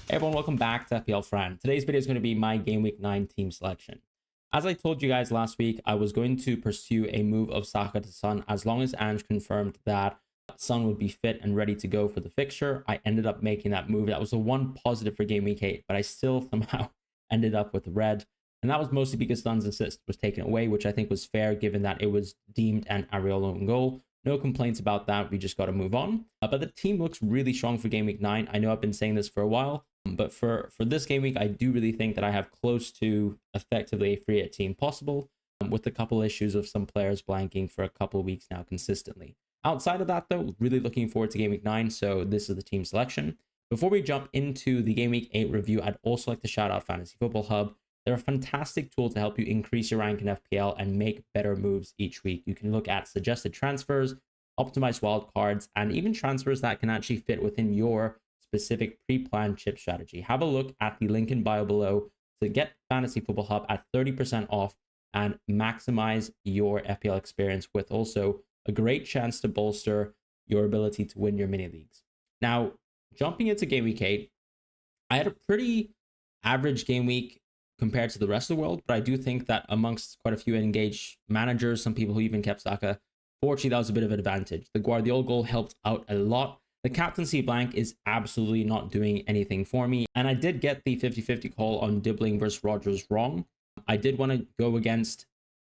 Hey everyone, welcome back to FPL Fran. Today's video is going to be my Game Week 9 team selection. As I told you guys last week, I was going to pursue a move of Saka to Son as long as Ange confirmed that Son would be fit and ready to go for the fixture. I ended up making that move. That was the one positive for Game Week 8, but I still somehow ended up with red. And that was mostly because Son's assist was taken away, which I think was fair given that it was deemed an Areola own goal. No complaints about that. We just got to move on. But the team looks really strong for Game Week 9. I know I've been saying this for a while, but for this game week, I do really think that I have close to effectively a free hit team possible, with a couple issues of some players blanking for a couple of weeks now consistently. Outside of that, though, really looking forward to Game Week 9, so this is the team selection. Before we jump into the Game Week 8 review, I'd also like to shout out Fantasy Football Hub. They're a fantastic tool to help you increase your rank in FPL and make better moves each week. You can look at suggested transfers, optimized wildcards, and even transfers that can actually fit within your specific pre-planned chip strategy. Have a look at the link in bio below to get Fantasy Football Hub at 30% off and maximize your FPL experience with also a great chance to bolster your ability to win your mini leagues. Now, jumping into Game Week 8, I had a pretty average game week compared to the rest of the world, but I do think that amongst quite a few engaged managers, some people who even kept Saka, fortunately, that was a bit of an advantage. The Guardiola goal helped out a lot. The captaincy blank is absolutely not doing anything for me. And I did get the 50-50 call on Dibbling versus Rodgers wrong. I did want to go against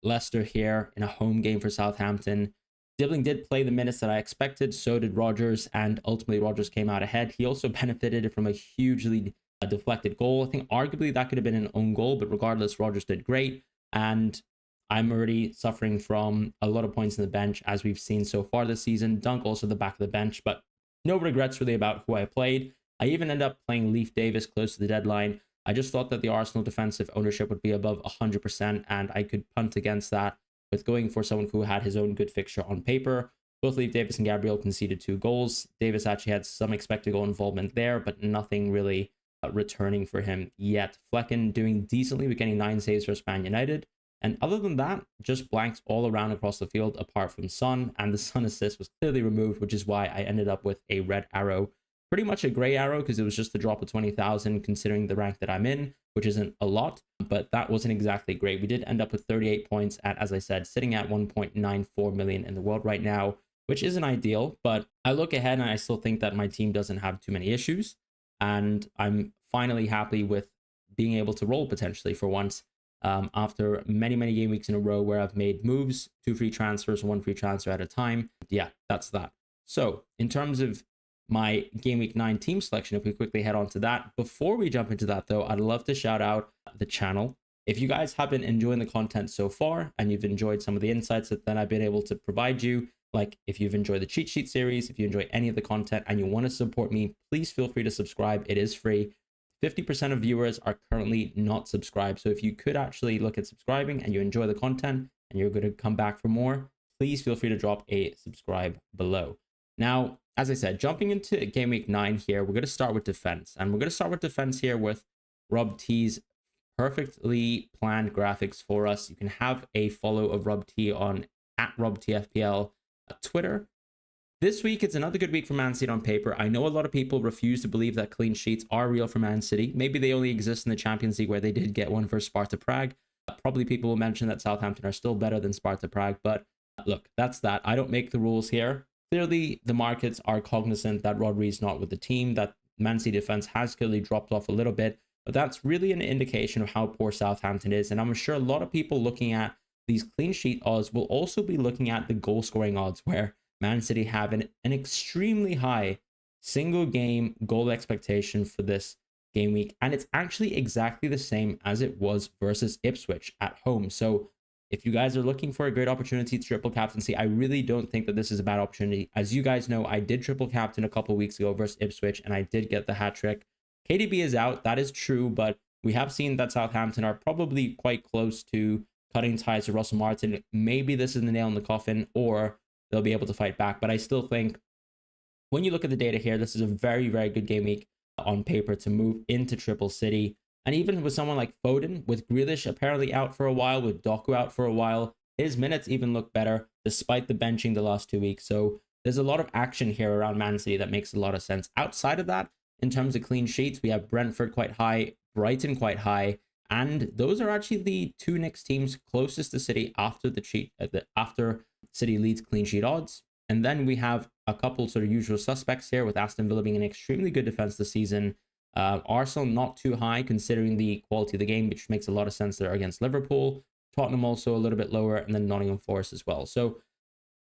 Leicester here in a home game for Southampton. Dibbling did play the minutes that I expected, so did Rodgers, and ultimately Rodgers came out ahead. He also benefited from a hugely deflected goal. I think arguably that could have been an own goal, but regardless, Rodgers did great. And I'm already suffering from a lot of points in the bench, as we've seen so far this season. Dunk also the back of the bench, but no regrets really about who I played. I even ended up playing Leif Davis close to the deadline. I just thought that the Arsenal defensive ownership would be above 100%, and I could punt against that with going for someone who had his own good fixture on paper. Both Leif Davis and Gabriel conceded 2 goals. Davis actually had some expected goal involvement there, but nothing really returning for him yet. Flecken doing decently with getting 9 saves for Man United. And other than that, just blanked all around across the field apart from Son, and the Son assist was clearly removed, which is why I ended up with a red arrow. Pretty much a gray arrow because it was just a drop of 20,000 considering the rank that I'm in, which isn't a lot, but that wasn't exactly great. We did end up with 38 points at, as I said, sitting at 1.94 million in the world right now, which isn't ideal, but I look ahead and I still think that my team doesn't have too many issues, and I'm finally happy with being able to roll potentially for once. After many game weeks in a row where I've made moves, 2 free transfers, 1 free transfer at a time. Yeah, that's that. So in terms of my Game Week 9 team selection, if we quickly head on to that, before we jump into that though, I'd love to shout out the channel. If you guys have been enjoying the content so far and you've enjoyed some of the insights that I've been able to provide you, like if you've enjoyed the cheat sheet series, if you enjoy any of the content and you want to support me, please feel free to subscribe. It is free. 50% of viewers are currently not subscribed. So if you could actually look at subscribing and you enjoy the content and you're going to come back for more, please feel free to drop a subscribe below. Now, as I said, jumping into Game Week 9 here, we're going to start with defense. And we're going to start with defense here with Rob T's perfectly planned graphics for us. You can have a follow of Rob T on @RobTFPL Twitter. This week, it's another good week for Man City on paper. I know a lot of people refuse to believe that clean sheets are real for Man City. Maybe they only exist in the Champions League where they did get one for Sparta Prague. Probably people will mention that Southampton are still better than Sparta Prague. But look, that's that. I don't make the rules here. Clearly, the markets are cognizant that Rodri's not with the team, that Man City defense has clearly dropped off a little bit. But that's really an indication of how poor Southampton is. And I'm sure a lot of people looking at these clean sheet odds will also be looking at the goal scoring odds, where Man City have an extremely high single game goal expectation for this game week. And it's actually exactly the same as it was versus Ipswich at home. So if you guys are looking for a great opportunity to triple captaincy, I really don't think that this is a bad opportunity. As you guys know, I did triple captain a couple weeks ago versus Ipswich, and I did get the hat trick. KDB is out. That is true, but we have seen that Southampton are probably quite close to cutting ties to Russell Martin. Maybe this is the nail in the coffin, or they'll be able to fight back. But I still think when you look at the data here, this is a very good game week on paper to move into Triple City. And even with someone like Foden, with Grealish apparently out for a while, with Doku out for a while, his minutes even look better despite the benching the last 2 weeks. So there's a lot of action here around Man City that makes a lot of sense. Outside of that, in terms of clean sheets, we have Brentford quite high, Brighton quite high, and those are actually the two next teams closest to City after after City leads clean sheet odds. And then we have a couple sort of usual suspects here, with Aston Villa being an extremely good defense this season. Arsenal not too high considering the quality of the game, which makes a lot of sense there against Liverpool. Tottenham also a little bit lower, and then Nottingham Forest as well. So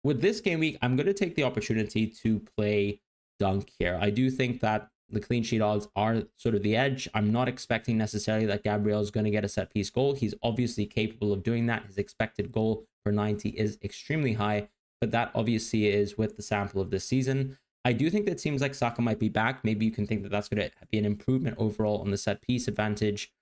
with this game week, I'm going to take the opportunity to play Dunk here. I do think that the clean sheet odds are sort of the edge. I'm not expecting necessarily that Gabriel is going to get a set piece goal. He's obviously capable of doing that. His expected goal per 90 is extremely high, but that obviously is with the sample of this season. I do think that it seems like Saka might be back. Maybe you can think that that's going to be an improvement overall on the set piece advantage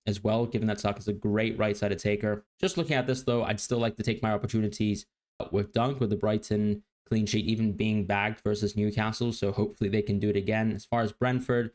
as well, given that Saka is a great right-sided taker. Just looking at this, though, I'd still like to take my opportunities with Dunk, with the Brighton clean sheet even being bagged versus Newcastle, so hopefully they can do it again. As far as Brentford,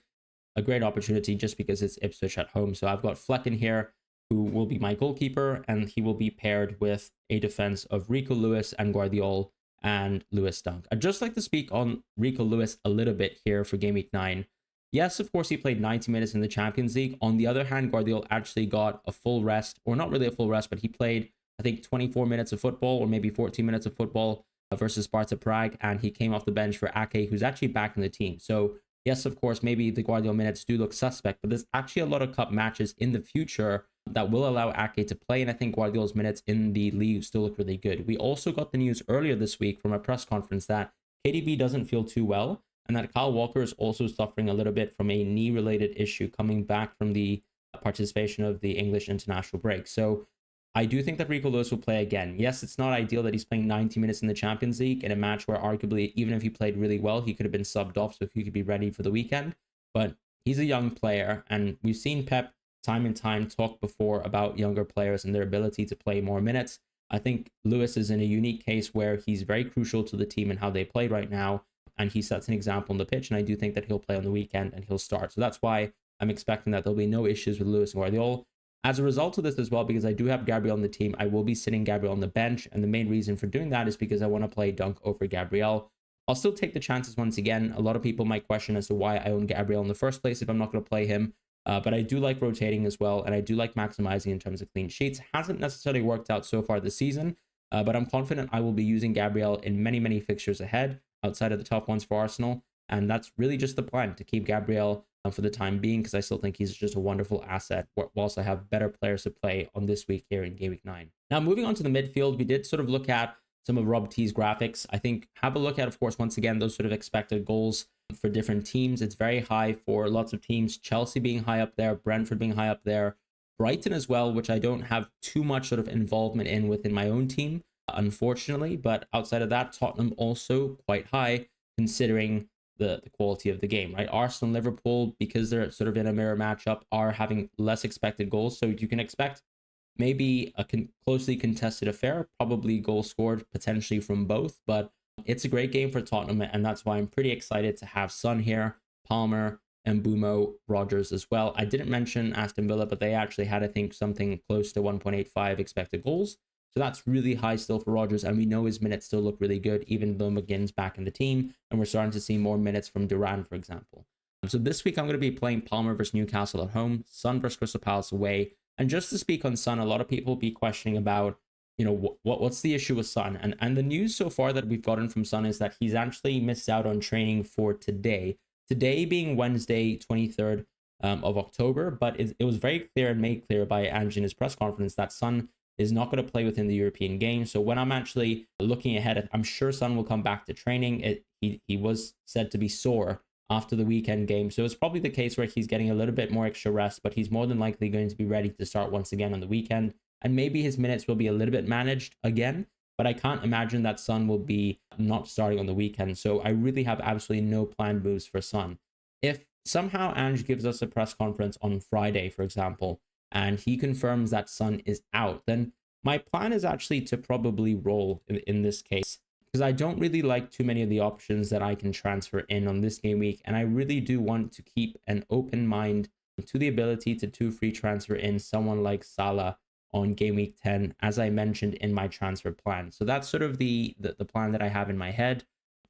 a great opportunity just because it's Ipswich at home. So I've got Fleck in here, who will be my goalkeeper, and he will be paired with a defense of Rico Lewis and Guardiola and Lewis Dunk. I'd just like to speak on Rico Lewis a little bit here for Game Week 9. Yes, of course, he played 90 minutes in the Champions League. On the other hand, Guardiola actually got a full rest, or not really a full rest, but he played, I think, 24 minutes of football, or maybe 14 minutes of football versus Sparta Prague, and he came off the bench for Ake, who's actually back in the team. So yes, of course, maybe the Guardiola minutes do look suspect, but there's actually a lot of cup matches in the future that will allow Ake to play, and I think Guardiola's minutes in the league still look really good. We also got the news earlier this week from a press conference that KDB doesn't feel too well, and that Kyle Walker is also suffering a little bit from a knee-related issue coming back from the participation of the English international break. So I do think that Rico Lewis will play again. Yes, it's not ideal that he's playing 90 minutes in the Champions League in a match where arguably, even if he played really well, he could have been subbed off so he could be ready for the weekend. But he's a young player, and we've seen Pep time and time talk before about younger players and their ability to play more minutes. I think Lewis is in a unique case where he's very crucial to the team and how they play right now, and he sets an example on the pitch, and I do think that he'll play on the weekend and he'll start. So that's why I'm expecting that there'll be no issues with Lewis and Guardiola. As a result of this as well, because I do have Gabriel on the team, I will be sitting Gabriel on the bench, and the main reason for doing that is because I want to play Dunk over Gabriel. I'll still take the chances once again. A lot of people might question as to why I own Gabriel in the first place if I'm not going to play him, but I do like rotating as well, and I do like maximizing in terms of clean sheets. Hasn't necessarily worked out so far this season, but I'm confident I will be using Gabriel in many, many fixtures ahead, outside of the top ones for Arsenal, and that's really just the plan, to keep Gabriel for the time being, because I still think he's just a wonderful asset, whilst I have better players to play on this week here in Game Week 9. Now, moving on to the midfield, we did sort of look at some of Rob T's graphics. I think have a look at, of course, once again, those sort of expected goals for different teams. It's very high for lots of teams. Chelsea being high up there, Brentford being high up there, Brighton as well, which I don't have too much sort of involvement in within my own team, unfortunately. But outside of that, Tottenham also quite high, considering the quality of the game, right? Arsenal and Liverpool, because they're sort of in a mirror matchup, are having less expected goals. So you can expect maybe a closely contested affair, probably goal scored potentially from both, but it's a great game for Tottenham, and that's why I'm pretty excited to have Son here, Palmer, and Mbumo, Rodgers as well. I didn't mention Aston Villa, but they actually had, I think, something close to 1.85 expected goals. So that's really high still for Rodgers, and we know his minutes still look really good, even though McGinn's back in the team, and we're starting to see more minutes from Duran, for example. So this week I'm going to be playing Palmer versus Newcastle at home, Son versus Crystal Palace away. And just to speak on Son, a lot of people will be questioning about, you know, what's the issue with Son? And the news so far that we've gotten from Son is that he's actually missed out on training for today. Today being Wednesday, 23rd of October, but it was very clear and made clear by Ange in his press conference that Son is not going to play within the European game. So when I'm actually looking ahead, I'm sure Son will come back to training. He was said to be sore after the weekend game. So it's probably the case where he's getting a little bit more extra rest, but he's more than likely going to be ready to start once again on the weekend. And maybe his minutes will be a little bit managed again, but I can't imagine that Son will be not starting on the weekend. So I really have absolutely no planned moves for Son. If somehow Ange gives us a press conference on Friday, for example, and he confirms that Son is out, then my plan is actually to probably roll in this case, because I don't really like too many of the options that I can transfer in on this game week, and I really do want to keep an open mind to the ability to free transfer in someone like Salah on game week 10, as I mentioned in my transfer plan. So that's sort of the plan that I have in my head.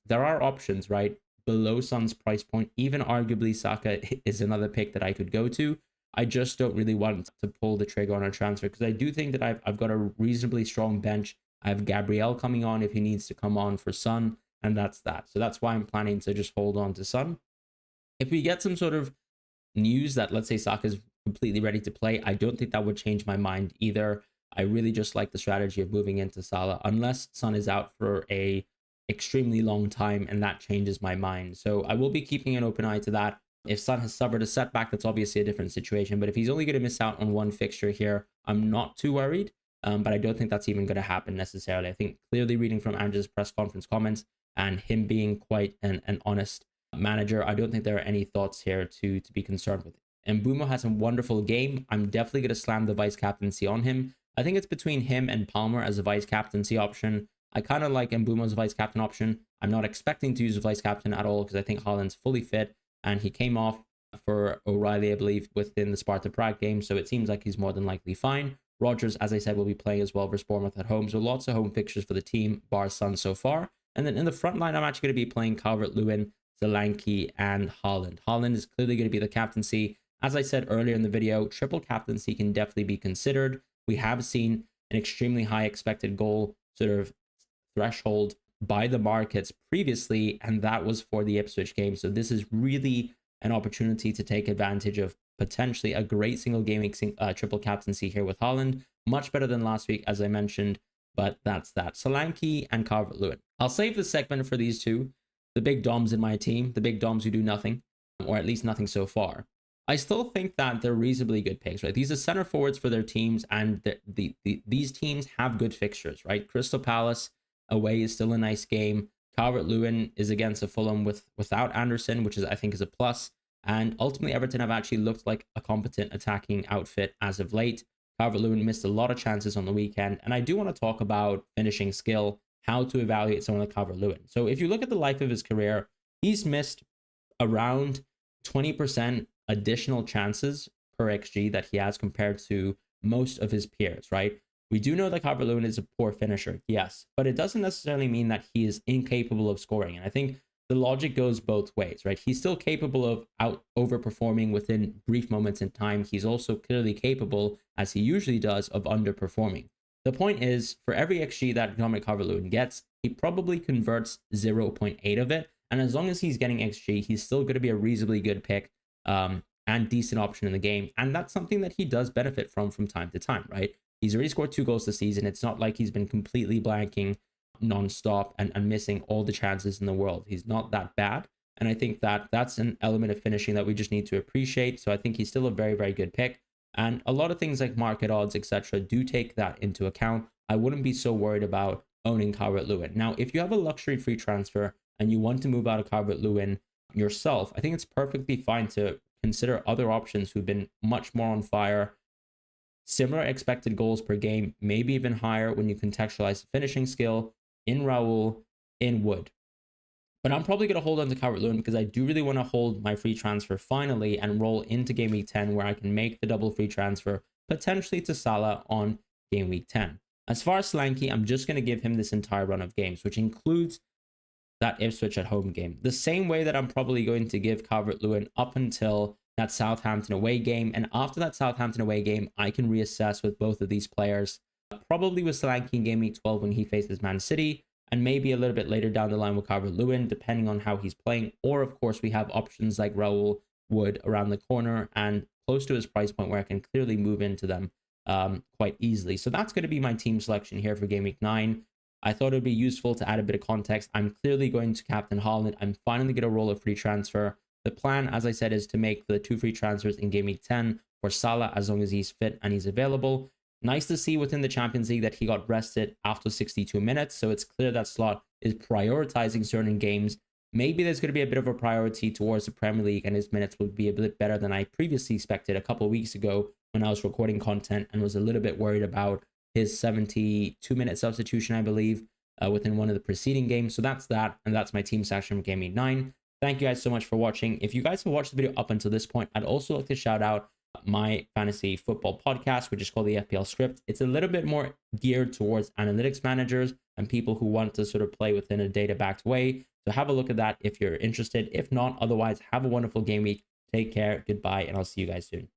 There are options, right? below Son's price point. Even arguably Saka is another pick that I could go to. I just don't really want to pull the trigger on a transfer because I do think that I've got a reasonably strong bench. I have Gabriel coming on if he needs to come on for Son, and that's that. So that's why I'm planning to just hold on to Son. If we get some sort of news that, let's say, Saka is completely ready to play, I don't think that would change my mind either. I really just like the strategy of moving into Salah, unless Son is out for a extremely long time, and that changes my mind. So I will be keeping an open eye to that. If Son has suffered a setback, that's obviously a different situation. But if he's only going to miss out on one fixture here, I'm not too worried. But I don't think that's even going to happen necessarily. I think clearly reading from Andrew's press conference comments and him being quite an honest manager, I don't think there are any thoughts here to be concerned with. And Mbeumo has a wonderful game. I'm definitely going to slam the vice captaincy on him. I think it's between him and Palmer as a vice captaincy option. I kind of like Mbeumo's vice captain option. I'm not expecting to use a vice captain at all because I think Haaland's fully fit and he came off for O'Reilly, I believe, within the Sparta Prague game. So it seems like he's more than likely fine. Rodgers, as I said, will be playing as well versus Bournemouth at home. So lots of home fixtures for the team, bar Son so far. And then in the front line, I'm actually going to be playing Calvert-Lewin, Solanke, and Haaland. Haaland is clearly going to be the captaincy. As I said earlier in the video, triple captaincy can definitely be considered. We have seen an extremely high expected goal sort of threshold by the markets previously, and that was for the Ipswich game. So this is really an opportunity to take advantage of potentially a great single game week triple captaincy here with Haaland. Much better than last week, as I mentioned, but that's that. Solanke and Calvert-Lewin. I'll save the segment for these two, the big doms in my team, the big doms who do nothing, or at least nothing so far. I still think that they're reasonably good picks, right? These are center forwards for their teams, and these teams have good fixtures, right? Crystal Palace away is still a nice game. Calvert-Lewin is against a Fulham without Anderson, which is I think is a plus. And ultimately, Everton have actually looked like a competent attacking outfit as of late. Calvert-Lewin missed a lot of chances on the weekend. And I do want to talk about finishing skill, how to evaluate someone like Calvert-Lewin. So if you look at the life of his career, he's missed around 20% additional chances per XG that he has compared to most of his peers, right? We do know that Calvert-Lewin is a poor finisher, yes, but it doesn't necessarily mean that he is incapable of scoring. And I think the logic goes both ways, right? He's still capable of overperforming within brief moments in time. He's also clearly capable, as he usually does, of underperforming. The point is, for every XG that Dominic Calvert-Lewin gets, he probably converts 0.8 of it. And as long as he's getting XG, he's still going to be a reasonably good pick and decent option in the game. And that's something that he does benefit from time to time, right? He's already scored 2 goals this season. It's not like he's been completely blanking non-stop and missing all the chances in the world. He's not that bad. And I think that that's an element of finishing that we just need to appreciate. So I think he's still a very, very good pick. And a lot of things like market odds, etc., do take that into account. I wouldn't be so worried about owning Calvert-Lewin. Now, if you have a luxury free transfer and you want to move out of Calvert-Lewin yourself, I think it's perfectly fine to consider other options who've been much more on fire. Similar expected goals per game, maybe even higher when you contextualize the finishing skill in Raul, in Wood. But I'm probably going to hold on to Calvert-Lewin because I do really want to hold my free transfer finally and roll into Game Week 10 where I can make the double free transfer potentially to Salah on Game Week 10. As far as Solanke, I'm just going to give him this entire run of games, which includes that Ipswich at home game. The same way that I'm probably going to give Calvert-Lewin up until that Southampton away game. And after that Southampton away game, I can reassess with both of these players. Probably with Solanke in Game Week 12 when he faces Man City, and maybe a little bit later down the line with Calvert-Lewin, depending on how he's playing. Or, of course, we have options like Raul, Wood around the corner and close to his price point where I can clearly move into them quite easily. So that's going to be my team selection here for Game Week 9. I thought it would be useful to add a bit of context. I'm clearly going to captain Haaland. I'm finally going to roll a free transfer. The plan, as I said, is to make the 2 free transfers in Game Week 10 for Salah as long as he's fit and he's available. Nice to see within the Champions League that he got rested after 62 minutes. So it's clear that Slot is prioritizing certain games. Maybe there's going to be a bit of a priority towards the Premier League and his minutes would be a bit better than I previously expected a couple of weeks ago when I was recording content and was a little bit worried about his 72-minute substitution, I believe, within one of the preceding games. So that's that. And that's my team section from Game Week 9. Thank you guys so much for watching. If you guys have watched the video up until this point, I'd also like to shout out my fantasy football podcast, which is called the FPL Script. It's a little bit more geared towards analytics managers and people who want to sort of play within a data-backed way. So have a look at that if you're interested. If not, otherwise, have a wonderful game week. Take care. Goodbye. And I'll see you guys soon.